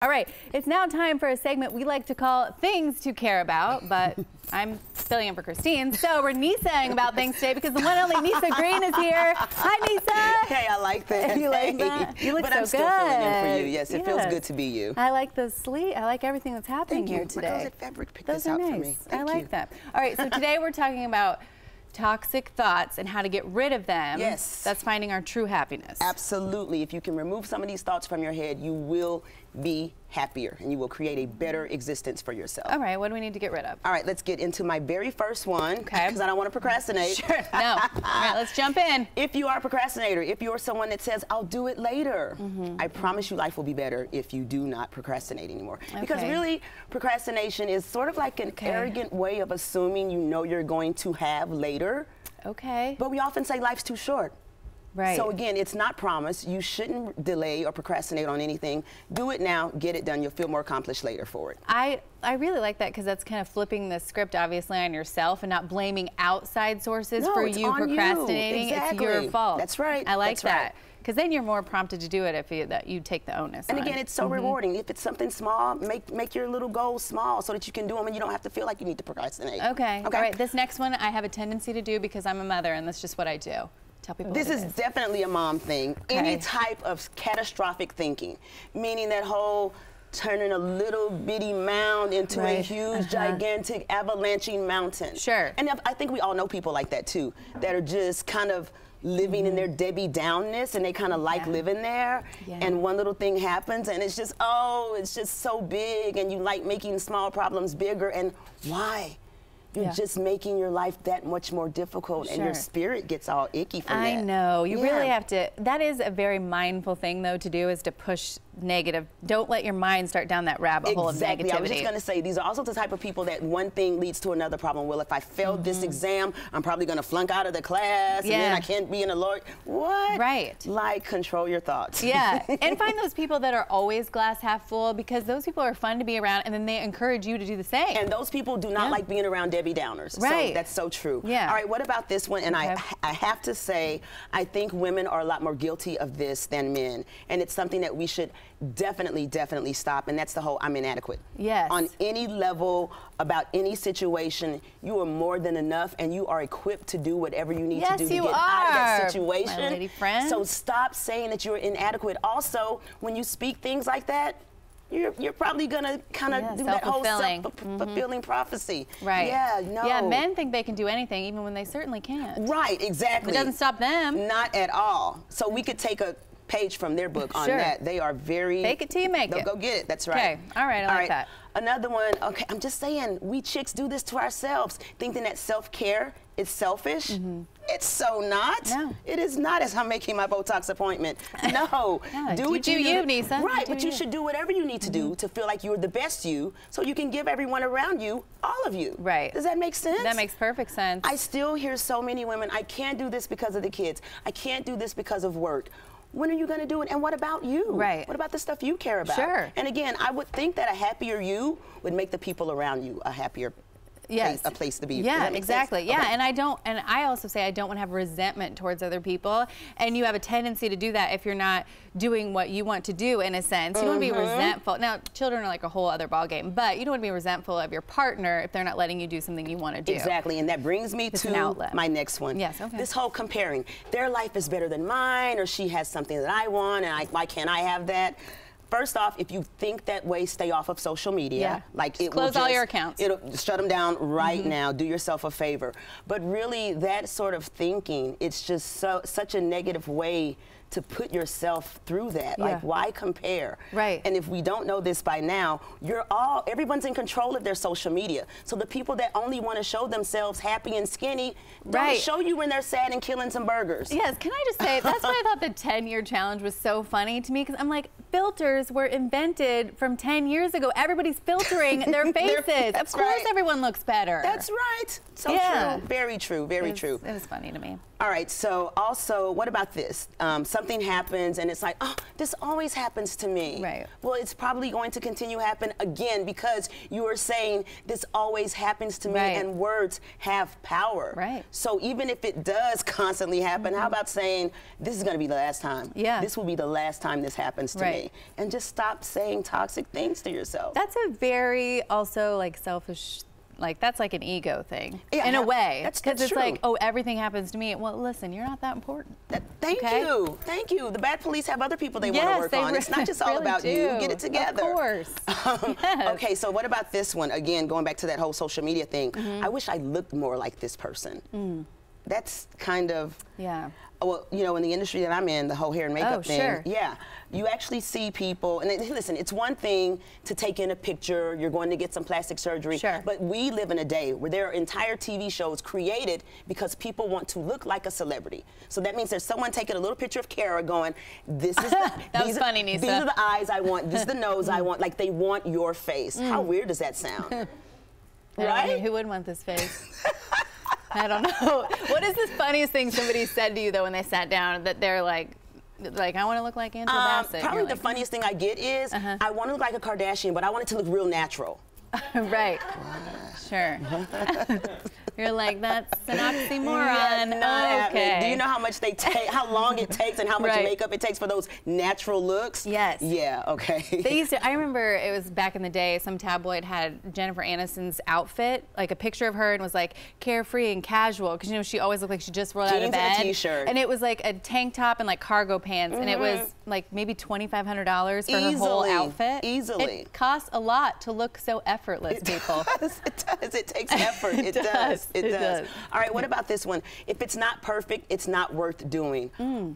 All right, it's now time for a segment we like to call Things to Care About, but I'm filling in for Christine. So we're Nyssa-ing about things today because the one and only Nyssa Green is here. Hi, Nyssa. Hey, I like that. You like that? You look but so I'm still good. filling in for you. Yes, it feels good to be you. I like the sleeve. I like everything that's happening here today. My closet fabric picked Those this are out nice. for me. I like that. All right, so today we're talking about toxic thoughts and how to get rid of them. Yes. That's finding our true happiness. Absolutely. If you can remove some of these thoughts from your head, you will be happier and you will create a better existence for yourself. All right, what do we need to get rid of? All right, let's get into my very first one. Okay. Because I don't want to procrastinate. Sure, no. All right, let's jump in. If you are a procrastinator, if you're someone that says, I'll do it later, I promise you life will be better if you do not procrastinate anymore. Okay. Because really, procrastination is sort of like an arrogant way of assuming you know you're going to have later. Okay. But we often say life's too short. Right. So again, it's not promised. You shouldn't delay or procrastinate on anything. Do it now, get it done. You'll feel more accomplished later for it. I really like that because that's kind of flipping the script obviously on yourself and not blaming outside sources for you procrastinating. Exactly. It's your fault. That's right. I like That's that. right. Because then you're more prompted to do it if you take the onus And on. again, it's so rewarding. If it's something small, make your little goals small so that you can do them and you don't have to feel like you need to procrastinate. Okay. All right, this next one I have a tendency to do because I'm a mother and that's just what I do. Tell people this is definitely a mom thing. Okay. Any type of catastrophic thinking, meaning that whole turning a little bitty mound into a huge, gigantic, avalanching mountain. Sure. And I think we all know people like that too, that are just kind of living in their Debbie Downness and they kind of like living there. And one little thing happens and it's just, oh, it's just so big and you like making small problems bigger. And why? You're just making your life that much more difficult and your spirit gets all icky from that. I know. You really have to, that is a very mindful thing though to do, is to push negative. Don't let your mind start down that rabbit hole of negativity. I was just going to say, these are also the type of people that one thing leads to another problem. Well, if I failed this exam, I'm probably going to flunk out of the class and then I can't be in a lawyer. What? Right. Like, control your thoughts. Yeah. And find those people that are always glass half full because those people are fun to be around and then they encourage you to do the same. And those people do not like being around Debbie Downers. Right. So that's so true. Yeah. All right, what about this one? And I have to say, I think women are a lot more guilty of this than men. And it's something that we should definitely stop, and that's the whole I'm inadequate. Yes. On any level, about any situation, you are more than enough and you are equipped to do whatever you need to do to get out of that situation. My lady friend. So stop saying that you're inadequate. Also, when you speak things like that, you're probably gonna kind of do that whole self-fulfilling prophecy. Right. Yeah, no. Yeah, men think they can do anything even when they certainly can't. Right, exactly. It doesn't stop them. Not at all. So we could take a page from their book on that. They are very... Fake it till you make it. Go get it. That's right. Okay. All right. I like that. Another one. Okay. I'm just saying, we chicks do this to ourselves, thinking that self-care is selfish. It's so not. No. It is not, as I'm making my Botox appointment. No. Do what you do, Nyssa. Right. But you should do whatever you need to do to feel like you're the best you, so you can give everyone around you all of you. Right. Does that make sense? That makes perfect sense. I still hear so many women, I can't do this because of the kids. I can't do this because of work. When are you going to do it? And what about you? Right. What about the stuff you care about? Sure. And again, I would think that a happier you would make the people around you a happier a place to be. Yeah, exactly. Yeah, okay. and I also say I don't want to have resentment towards other people, and you have a tendency to do that if you're not doing what you want to do in a sense. You don't want to be resentful. Now, children are like a whole other ballgame, but you don't want to be resentful of your partner if they're not letting you do something you want to do. Exactly, and that brings me to my next one. Yes, okay. This whole comparing. Their life is better than mine, or she has something that I want, and why can't I have that? First off, if you think that way, stay off of social media. Yeah. Like just close all your accounts. It'll shut them down right now. Do yourself a favor. But really, that sort of thinking, it's just such a negative way to put yourself through that. Like, why compare? Right. And if we don't know this by now, everyone's in control of their social media. So the people that only want to show themselves happy and skinny don't show you when they're sad and killing some burgers. Yes, can I just say, that's why I thought the 10-year challenge was so funny to me, because I'm like, filters were invented from 10 years ago. Everybody's filtering their faces. Of course everyone looks better. That's right. So true. Very true. Very true. It was funny to me. All right, so also, what about this? something happens and it's like, oh, this always happens to me. Right. Well, it's probably going to continue to happen again because you are saying this always happens to me, and words have power. Right. So even if it does constantly happen, how about saying, this is going to be the last time. Yeah. This will be the last time this happens to me. And just stop saying toxic things to yourself. That's a very also like selfish, like that's like an ego thing in a way. Because it's true. like, oh, everything happens to me. Well, listen, you're not that important. Thank you. Thank you. The bad police have other people they want to work on. It's not just all about you. Get it together. Of course. Okay, so what about this one? Again, going back to that whole social media thing. I wish I looked more like this person. That's kind of, well, you know, in the industry that I'm in, the whole hair and makeup thing, you actually see people, and listen, it's one thing to take in a picture, you're going to get some plastic surgery, but we live in a day where there are entire TV shows created because people want to look like a celebrity. So that means there's someone taking a little picture of Kara going, this is that was funny, Nyssa. These are the eyes I want, this is the nose I want, like they want your face. How weird does that sound? Right? Who wouldn't want this face? I don't know. What is the funniest thing somebody said to you, though, when they sat down, that they're like I want to look like Angela Bassett? Probably the funniest thing I get is, I want to look like a Kardashian, but I want it to look real natural. Right. Sure. You're like, that's an oxymoron. Do you know how much they take, how long it takes, and how much makeup it takes for those natural looks? Yes. Yeah. Okay. They used to. I remember it was back in the day. Some tabloid had Jennifer Aniston's outfit, like a picture of her, and was like carefree and casual, because you know she always looked like she just rolled out of bed. And a t-shirt. And it was like a tank top and like cargo pants, and it was like maybe $2,500 for her whole outfit. Easily. It costs a lot to look so effortless, people. It does. It takes effort. It does. It does. All right, what about this one? If it's not perfect, it's not worth doing.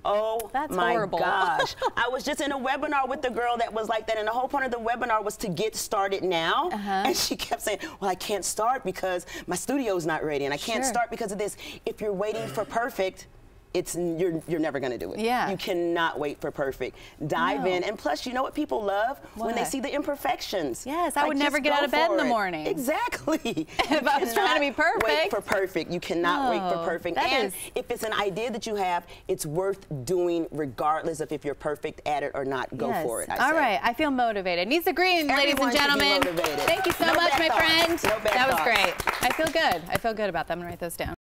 Oh, that's my horrible. gosh. I was just in a webinar with the girl that was like that, and the whole point of the webinar was to get started now. And she kept saying, well, I can't start because my studio's not ready, and I can't start because of this. If you're waiting for perfect, you're never going to do it. Yeah. You cannot wait for perfect. Dive in. And plus, you know what people love? When they see the imperfections. Yes, I would never get out of bed in the morning. Exactly. If I was trying to be perfect. Wait for perfect. You cannot wait for perfect. And if it's an idea that you have, it's worth doing regardless of if you're perfect at it or not. Go for it. All right. I feel motivated. Nyssa Green, ladies and gentlemen. Thank you so much, my friend. That was great. I feel good. I feel good about that. I'm going to write those down.